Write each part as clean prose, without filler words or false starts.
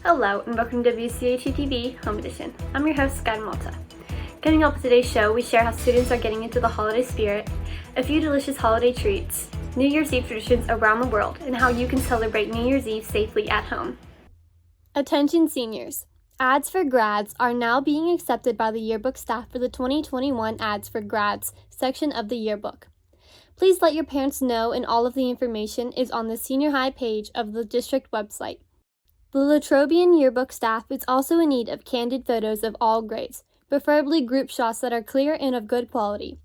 Hello and welcome to WCAT-TV Home Edition. I'm your host, Sky Malta. Getting up with today's show, we share how students are getting into the holiday spirit, a few delicious holiday treats, New Year's Eve traditions around the world, and how you can celebrate New Year's Eve safely at home. Attention seniors! Ads for Grads are now being accepted by the yearbook staff for the 2021 Ads for Grads section of the yearbook. Please let your parents know, and all of the information is on the senior high page of the district website. The Latrobian yearbook staff is also in need of candid photos of all grades, preferably group shots that are clear and of good quality.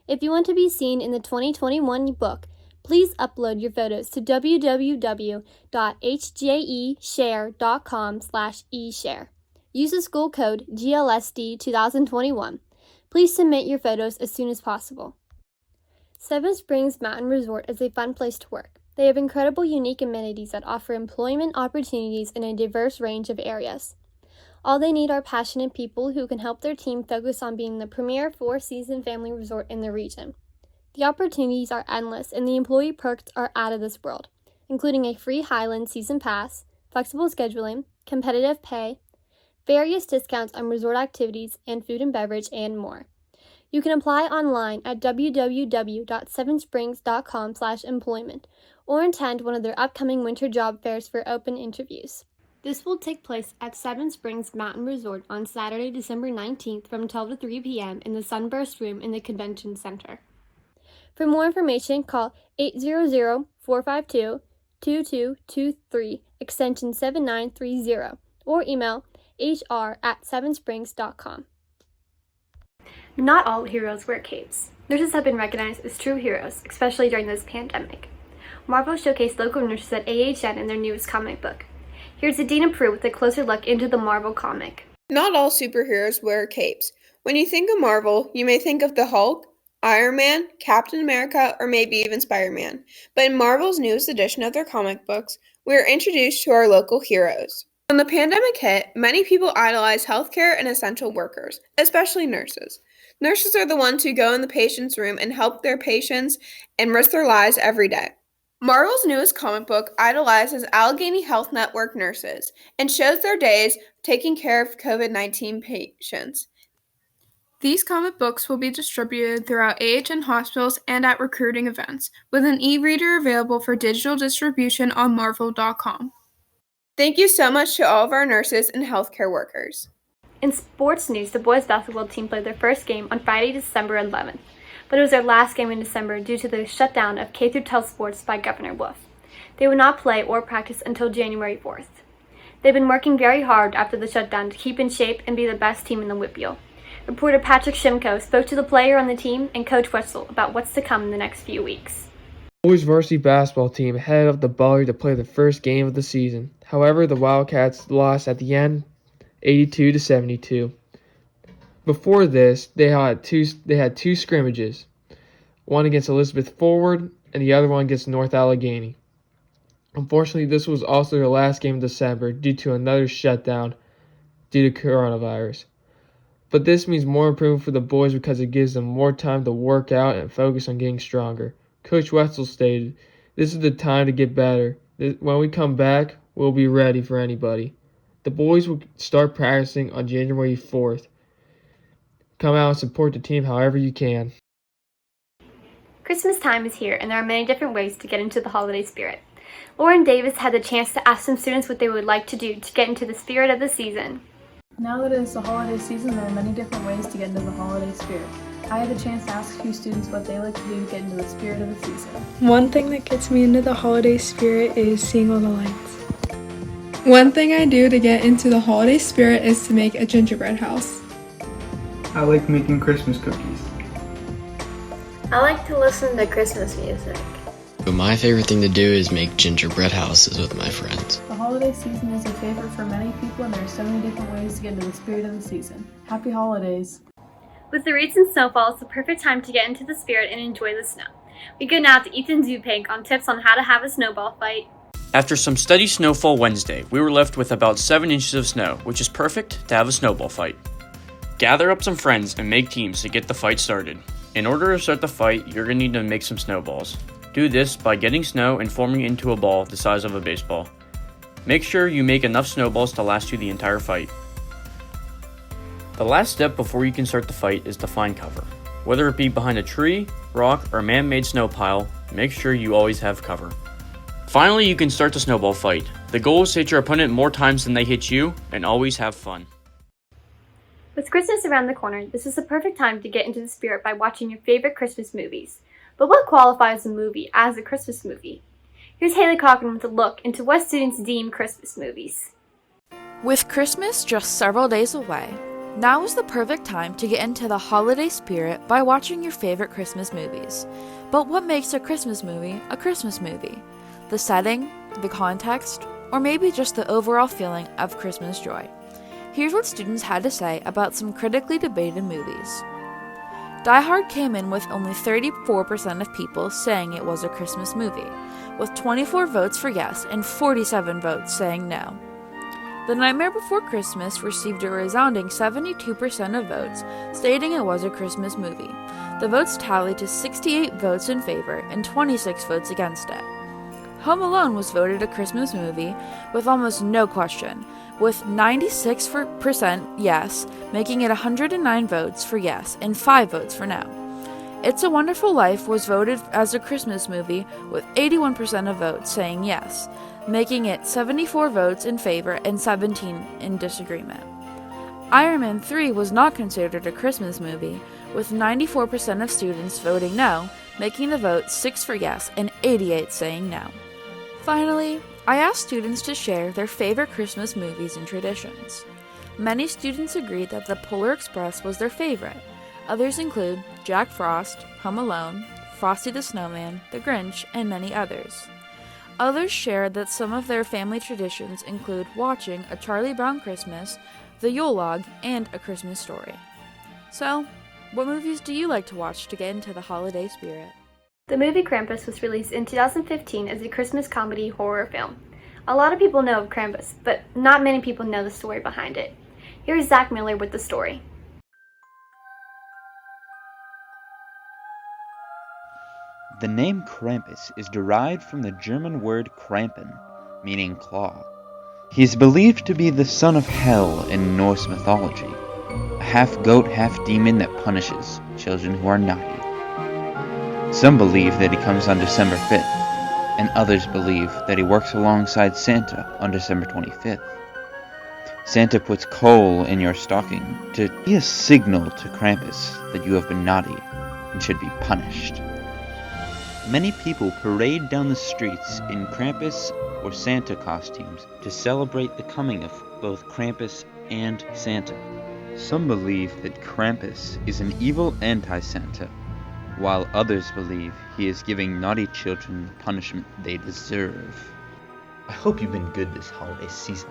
If you want to be seen in the 2021 book, please upload your photos to www.hjeshare.com/eshare. Use the school code GLSD 2021. Please submit your photos as soon as possible. Seven Springs Mountain Resort is a fun place to work. They have incredible unique amenities that offer employment opportunities in a diverse range of areas. All they need are passionate people who can help their team focus on being the premier four-season family resort in the region. The opportunities are endless and the employee perks are out of this world, including a free Highland season pass, flexible scheduling, competitive pay, various discounts on resort activities and food and beverage, and more. You can apply online at www.sevensprings.com/employment or attend one of their upcoming winter job fairs for open interviews. This will take place at Seven Springs Mountain Resort on Saturday, December 19th from 12 to 3 p.m. in the Sunburst Room in the Convention Center. For more information, call 800-452-2223, extension 7930, or email hr@sevensprings.com. Not all heroes wear capes. Nurses have been recognized as true heroes, especially during this pandemic. Marvel showcased local nurses at AHN in their newest comic book. Here's Adina Prue with a closer look into the Marvel comic. Not all superheroes wear capes. When you think of Marvel, you may think of the Hulk, Iron Man, Captain America, or maybe even Spider-Man. But in Marvel's newest edition of their comic books, we are introduced to our local heroes. When the pandemic hit, many people idolized healthcare and essential workers, especially nurses. Nurses are the ones who go in the patient's room and help their patients and risk their lives every day. Marvel's newest comic book idolizes Allegheny Health Network nurses and shows their days taking care of COVID-19 patients. These comic books will be distributed throughout AHN hospitals and at recruiting events, with an e-reader available for digital distribution on marvel.com. Thank you so much to all of our nurses and healthcare workers. In sports news, the boys basketball team played their first game on Friday, December 11th, but it was their last game in December due to the shutdown of K-12 sports by Governor Wolf. They would not play or practice until January 4th. They've been working very hard after the shutdown to keep in shape and be the best team in the WPIAL. Reporter Patrick Shimko spoke to the player on the team and Coach Wetzel about what's to come in the next few weeks. The boys varsity basketball team headed up to Butler to play the first game of the season. However, the Wildcats lost at the end, 82-72. Before this, they had two scrimmages, one against Elizabeth Forward and the other one against North Allegheny. Unfortunately, this was also their last game of December due to another shutdown due to coronavirus. But this means more improvement for the boys because it gives them more time to work out and focus on getting stronger. Coach Wetzel stated, "This is the time to get better. When we come back, we'll be ready for anybody." The boys will start practicing on January 4th. Come out and support the team however you can. Christmas time is here, and there are many different ways to get into the holiday spirit. Lauren Davis had the chance to ask some students what they would like to do to get into the spirit of the season. Now that it's the holiday season, there are many different ways to get into the holiday spirit. I had the chance to ask a few students what they like to do to get into the spirit of the season. One thing that gets me into the holiday spirit is seeing all the lights. One thing I do to get into the holiday spirit is to make a gingerbread house. I like making Christmas cookies. I like to listen to Christmas music. But my favorite thing to do is make gingerbread houses with my friends. The holiday season is a favorite for many people, and there are so many different ways to get into the spirit of the season. Happy holidays! With the recent snowfall, it's the perfect time to get into the spirit and enjoy the snow. We go now to Ethan Zupink on tips on how to have a snowball fight. After some steady snowfall Wednesday, we were left with about 7 inches of snow, which is perfect to have a snowball fight. Gather up some friends and make teams to get the fight started. In order to start the fight, you're going to need to make some snowballs. Do this by getting snow and forming it into a ball the size of a baseball. Make sure you make enough snowballs to last you the entire fight. The last step before you can start the fight is to find cover. Whether it be behind a tree, rock, or man-made snow pile, make sure you always have cover. Finally, you can start the snowball fight. The goal is to hit your opponent more times than they hit you, and always have fun. With Christmas around the corner, this is the perfect time to get into the spirit by watching your favorite Christmas movies. But what qualifies a movie as a Christmas movie? Here's Haley Cochran with a look into what students deem Christmas movies. With Christmas just several days away, now is the perfect time to get into the holiday spirit by watching your favorite Christmas movies. But what makes a Christmas movie a Christmas movie? The setting, the context, or maybe just the overall feeling of Christmas joy. Here's what students had to say about some critically debated movies. Die Hard came in with only 34% of people saying it was a Christmas movie, with 24 votes for yes and 47 votes saying no. The Nightmare Before Christmas received a resounding 72% of votes, stating it was a Christmas movie. The votes tallied to 68 votes in favor and 26 votes against it. Home Alone was voted a Christmas movie with almost no question, with 96% yes, making it 109 votes for yes and 5 votes for no. It's a Wonderful Life was voted as a Christmas movie with 81% of votes saying yes, making it 74 votes in favor and 17 in disagreement. Iron Man 3 was not considered a Christmas movie, with 94% of students voting no, making the vote 6 for yes and 88 saying no. Finally, I asked students to share their favorite Christmas movies and traditions. Many students agreed that The Polar Express was their favorite. Others include Jack Frost, Home Alone, Frosty the Snowman, The Grinch, and many others. Others shared that some of their family traditions include watching A Charlie Brown Christmas, The Yule Log, and A Christmas Story. So, what movies do you like to watch to get into the holiday spirit? The movie Krampus was released in 2015 as a Christmas comedy horror film. A lot of people know of Krampus, but not many people know the story behind it. Here's Zach Miller with the story. The name Krampus is derived from the German word Krampen, meaning claw. He is believed to be the son of Hel in Norse mythology, a half-goat, half-demon that punishes children who are naughty. Some believe that he comes on December 5th, and others believe that he works alongside Santa on December 25th. Santa puts coal in your stocking to be a signal to Krampus that you have been naughty and should be punished. Many people parade down the streets in Krampus or Santa costumes to celebrate the coming of both Krampus and Santa. Some believe that Krampus is an evil anti-Santa, while others believe he is giving naughty children the punishment they deserve. I hope you've been good this holiday season.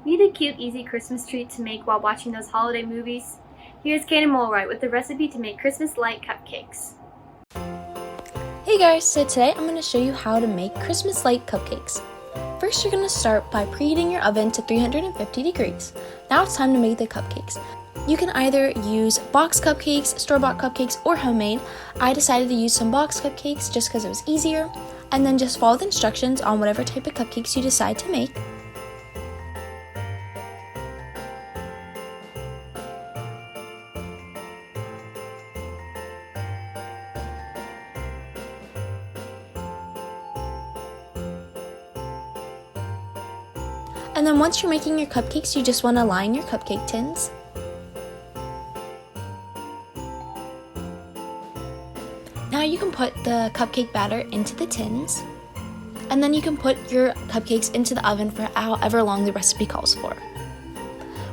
Need a cute, easy Christmas treat to make while watching those holiday movies? Here's Kaden Mulwright with the recipe to make Christmas light cupcakes. Hey guys, so today I'm going to show you how to make Christmas light cupcakes. First, you're going to start by preheating your oven to 350 degrees. Now it's time to make the cupcakes. You can either use box cupcakes, store-bought cupcakes, or homemade. I decided to use some box cupcakes just because it was easier, and then just follow the instructions on whatever type of cupcakes you decide to make. And then once you're making your cupcakes, you just want to line your cupcake tins. Now you can put the cupcake batter into the tins, and then you can put your cupcakes into the oven for however long the recipe calls for.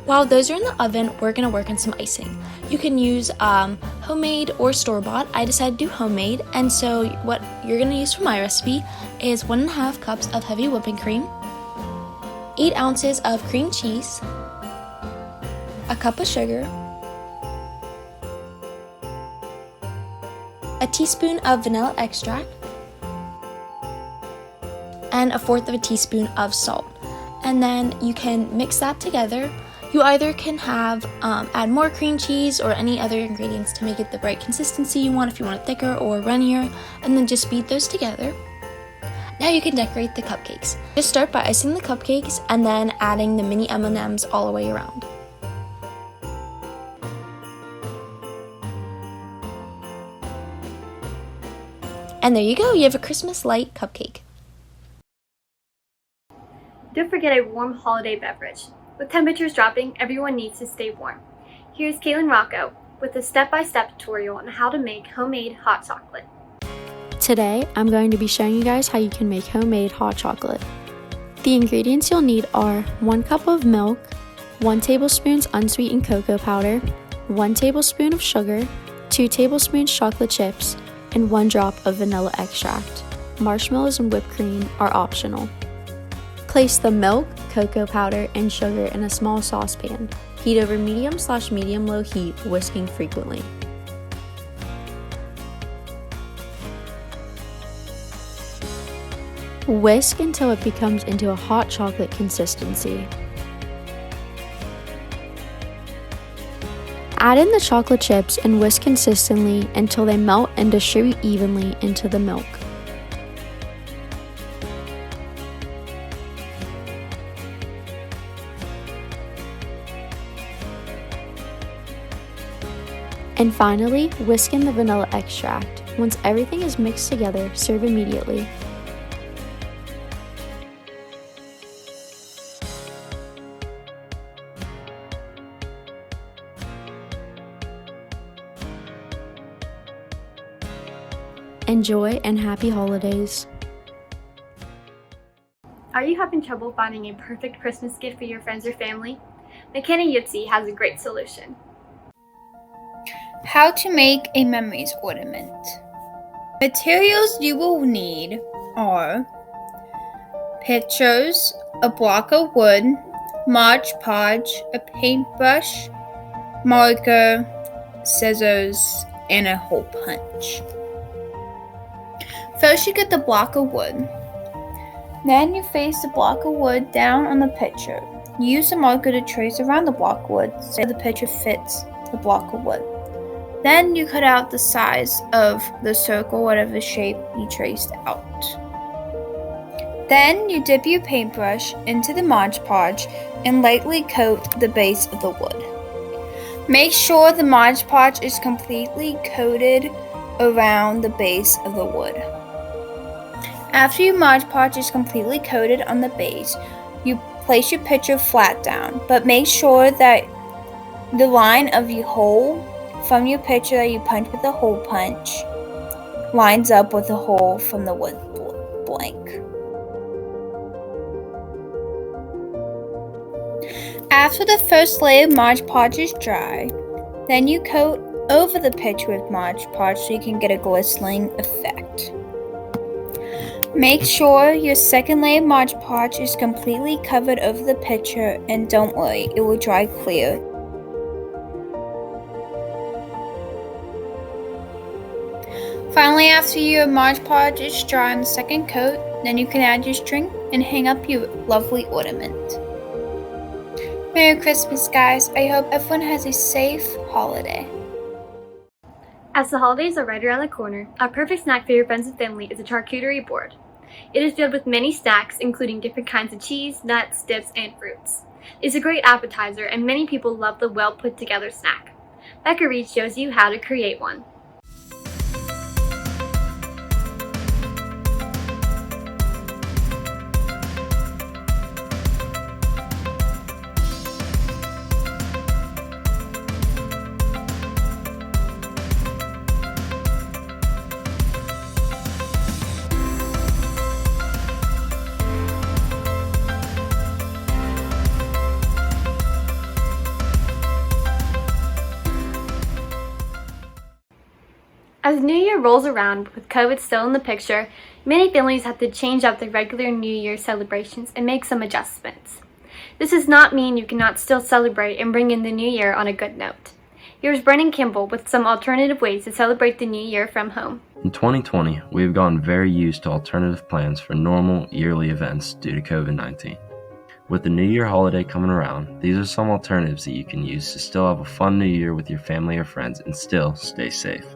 While those are in the oven, we're going to work on some icing. You can use homemade or store-bought. I decided to do homemade, and so what you're going to use for my recipe is 1.5 cups of heavy whipping cream, 8 ounces of cream cheese, a cup of sugar, a teaspoon of vanilla extract, and 1/4 of a teaspoon of salt. And then you can mix that together. You either can add more cream cheese or any other ingredients to make it the right consistency you want, if you want it thicker or runnier, and then just beat those together. Now you can decorate the cupcakes. Just start by icing the cupcakes and then adding the mini M&Ms all the way around. And there you go, you have a Christmas light cupcake. Don't forget a warm holiday beverage. With temperatures dropping, everyone needs to stay warm. Here's Kaylin Rocco with a step-by-step tutorial on how to make homemade hot chocolate. Today, I'm going to be showing you guys how you can make homemade hot chocolate. The ingredients you'll need are 1 cup of milk, 1 tablespoon unsweetened cocoa powder, 1 tablespoon of sugar, 2 tablespoons chocolate chips, and 1 drop of vanilla extract. Marshmallows and whipped cream are optional. Place the milk, cocoa powder, and sugar in a small saucepan. Heat over medium/medium-low heat, whisking frequently. Whisk until it becomes into a hot chocolate consistency. Add in the chocolate chips and whisk consistently until they melt and distribute evenly into the milk. And finally, whisk in the vanilla extract. Once everything is mixed together, serve immediately. Enjoy and happy holidays. Are you having trouble finding a perfect Christmas gift for your friends or family? McKenna Yipsy has a great solution. How to make a memories ornament. Materials you will need are pictures, a block of wood, Mod Podge, a paintbrush, marker, scissors, and a hole punch. First you get the block of wood. Then you face the block of wood down on the picture. Use a marker to trace around the block of wood so the picture fits the block of wood. Then you cut out the size of the circle, whatever shape you traced out. Then you dip your paintbrush into the Mod Podge and lightly coat the base of the wood. Make sure the Mod Podge is completely coated around the base of the wood. After your Mod Podge is completely coated on the base, you place your picture flat down, but make sure that the line of your hole from your picture that you punch with the hole punch lines up with the hole from the wood blank. After the first layer of Mod Podge is dry, then you coat over the picture with Mod Podge so you can get a glistening effect. Make sure your second layer of Mod Podge is completely covered over the picture, and don't worry, it will dry clear. Finally, after your Mod Podge is dry on the second coat, then you can add your string and hang up your lovely ornament. Merry Christmas, guys. I hope everyone has a safe holiday. As the holidays are right around the corner, our perfect snack for your friends and family is a charcuterie board. It is filled with many snacks, including different kinds of cheese, nuts, dips, and fruits. It is a great appetizer, and many people love the well put together snack. Becca Reed shows you how to create one. As New Year rolls around, with COVID still in the picture, many families have to change up their regular New Year celebrations and make some adjustments. This does not mean you cannot still celebrate and bring in the New Year on a good note. Here's Brennan Kimball with some alternative ways to celebrate the New Year from home. In 2020, we have gotten very used to alternative plans for normal yearly events due to COVID-19. With the New Year holiday coming around, these are some alternatives that you can use to still have a fun New Year with your family or friends and still stay safe.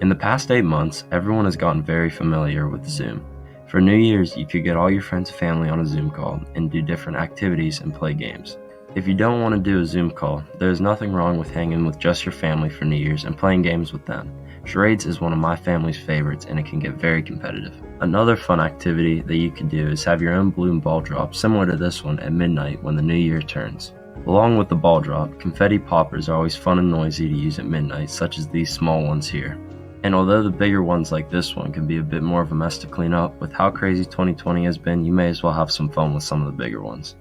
In the past 8 months, everyone has gotten very familiar with Zoom. For New Year's, you could get all your friends and family on a Zoom call and do different activities and play games. If you don't want to do a Zoom call, there is nothing wrong with hanging with just your family for New Year's and playing games with them. Charades is one of my family's favorites and it can get very competitive. Another fun activity that you could do is have your own balloon ball drop similar to this one at midnight when the new year turns. Along with the ball drop, confetti poppers are always fun and noisy to use at midnight, such as these small ones here. And although the bigger ones like this one can be a bit more of a mess to clean up, with how crazy 2020 has been, you may as well have some fun with some of the bigger ones.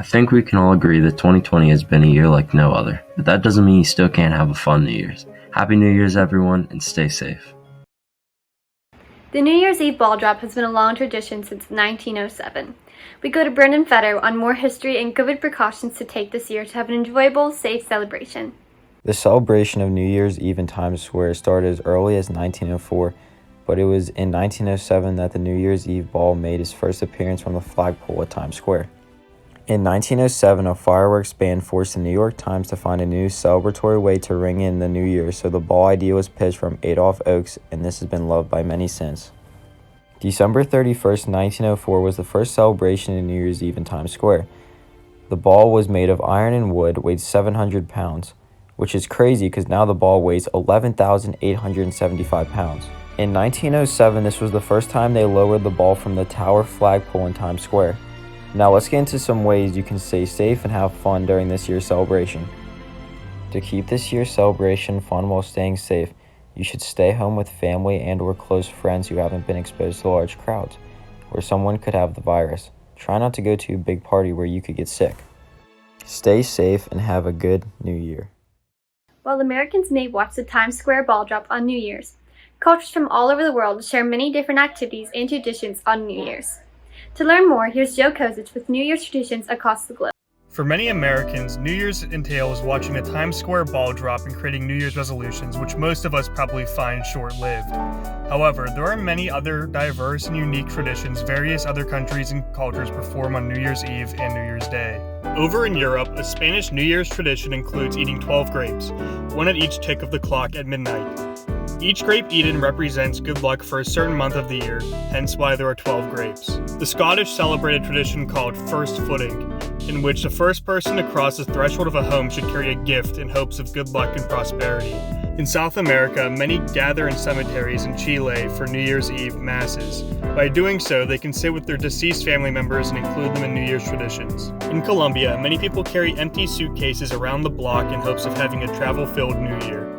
I think we can all agree that 2020 has been a year like no other, but that doesn't mean you still can't have a fun New Year's. Happy New Year's everyone, and stay safe. The New Year's Eve ball drop has been a long tradition since 1907. We go to Brendan Fedder on more history and COVID precautions to take this year to have an enjoyable, safe celebration. The celebration of New Year's Eve in Times Square started as early as 1904, but it was in 1907 that the New Year's Eve ball made its first appearance from the flagpole at Times Square. In 1907, a fireworks ban forced the New York Times to find a new celebratory way to ring in the new year, so the ball idea was pitched from Adolph Oakes, and this has been loved by many since. December 31st, 1904 was the first celebration of New Year's Eve in Times Square. The ball was made of iron and wood, weighed 700 pounds. Which is crazy because now the ball weighs 11,875 pounds. In 1907, this was the first time they lowered the ball from the tower flagpole in Times Square. Now let's get into some ways you can stay safe and have fun during this year's celebration. To keep this year's celebration fun while staying safe, you should stay home with family and or close friends who haven't been exposed to large crowds, where someone could have the virus. Try not to go to a big party where you could get sick. Stay safe and have a good New Year. While Americans may watch the Times Square ball drop on New Year's, cultures from all over the world share many different activities and traditions on New Year's. To learn more, here's Joe Kozich with New Year's traditions across the globe. For many Americans, New Year's entails watching the Times Square ball drop and creating New Year's resolutions, which most of us probably find short-lived. However, there are many other diverse and unique traditions various other countries and cultures perform on New Year's Eve and New Year's Day. Over in Europe, a Spanish New Year's tradition includes eating 12 grapes, one at each tick of the clock at midnight. Each grape eaten represents good luck for a certain month of the year, hence why there are 12 grapes. The Scottish celebrate a tradition called first footing, in which the first person to cross the threshold of a home should carry a gift in hopes of good luck and prosperity. In South America, many gather in cemeteries in Chile for New Year's Eve masses. By doing so, they can sit with their deceased family members and include them in New Year's traditions. In Colombia, many people carry empty suitcases around the block in hopes of having a travel-filled New Year.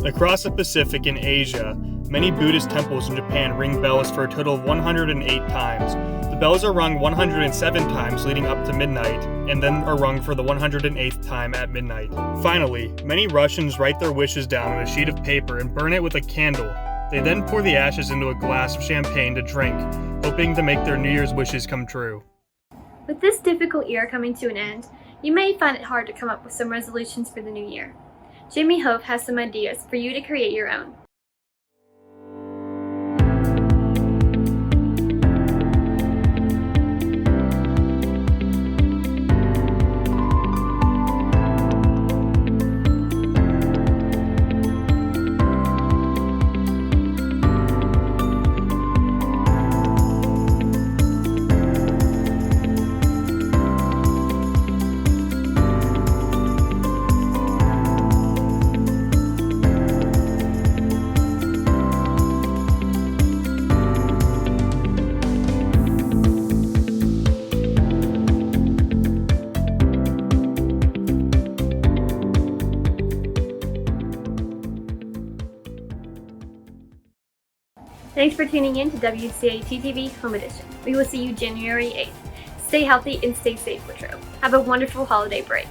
Across the Pacific in Asia, many Buddhist temples in Japan ring bells for a total of 108 times. The bells are rung 107 times leading up to midnight, and then are rung for the 108th time at midnight. Finally, many Russians write their wishes down on a sheet of paper and burn it with a candle. They then pour the ashes into a glass of champagne to drink, hoping to make their New Year's wishes come true. With this difficult year coming to an end, you may find it hard to come up with some resolutions for the new year. Jamie Hope has some ideas for you to create your own. Thanks for tuning in to WCAT-TV Home Edition. We will see you January 8th. Stay healthy and stay safe, Latrobe. Have a wonderful holiday break.